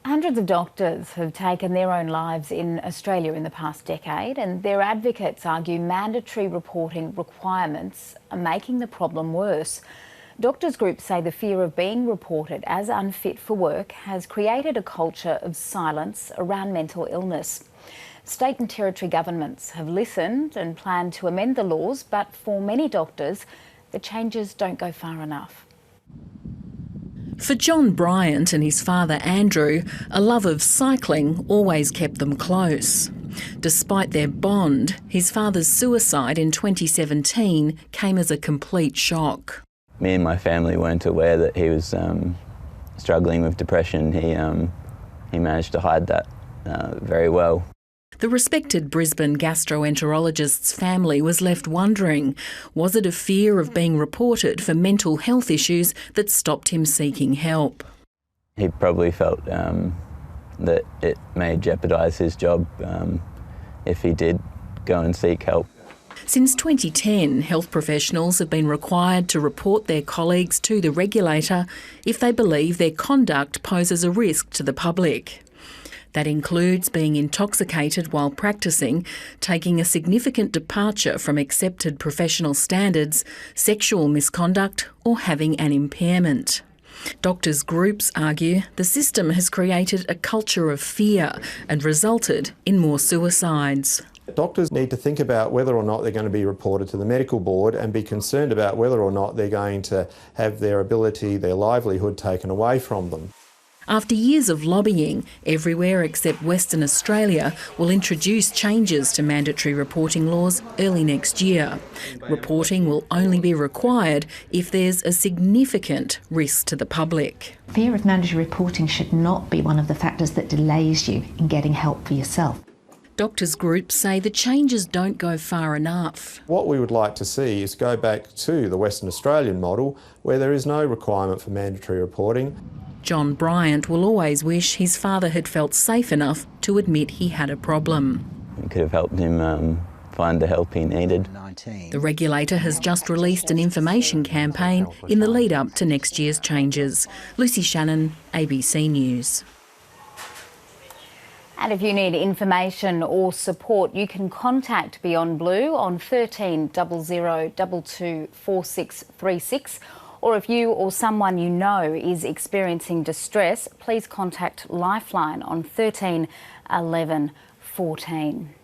Hundreds of doctors have taken their own lives in Australia in the past decade, and their advocates argue mandatory reporting requirements are making the problem worse. Doctors' groups say the fear of being reported as unfit for work has created a culture of silence around mental illness. State and territory governments have listened and plan to amend the laws, but for many doctors, the changes don't go far enough. For John Bryant and his father Andrew, a love of cycling always kept them close. Despite their bond, his father's suicide in 2017 came as a complete shock. Me and my family weren't aware that he was struggling with depression. He managed to hide that very well. The respected Brisbane gastroenterologist's family was left wondering, was it a fear of being reported for mental health issues that stopped him seeking help? He probably felt that it may jeopardise his job if he did go and seek help. Since 2010, health professionals have been required to report their colleagues to the regulator if they believe their conduct poses a risk to the public. That includes being intoxicated while practicing, taking a significant departure from accepted professional standards, sexual misconduct, or having an impairment. Doctors' groups argue the system has created a culture of fear and resulted in more suicides. Doctors need to think about whether or not they're going to be reported to the medical board and be concerned about whether or not they're going to have their ability, their livelihood taken away from them. After years of lobbying, everywhere except Western Australia will introduce changes to mandatory reporting laws early next year. Reporting will only be required if there's a significant risk to the public. Fear of mandatory reporting should not be one of the factors that delays you in getting help for yourself. Doctors' groups say the changes don't go far enough. What we would like to see is go back to the Western Australian model where there is no requirement for mandatory reporting. John Bryant will always wish his father had felt safe enough to admit he had a problem. It could have helped him find the help he needed. The regulator has just released an information campaign in the lead up to next year's changes. Lucy Shannon, ABC News. And if you need information or support, you can contact Beyond Blue on 13 00 22 4636. Or if you or someone you know is experiencing distress, please contact Lifeline on 13 11 14.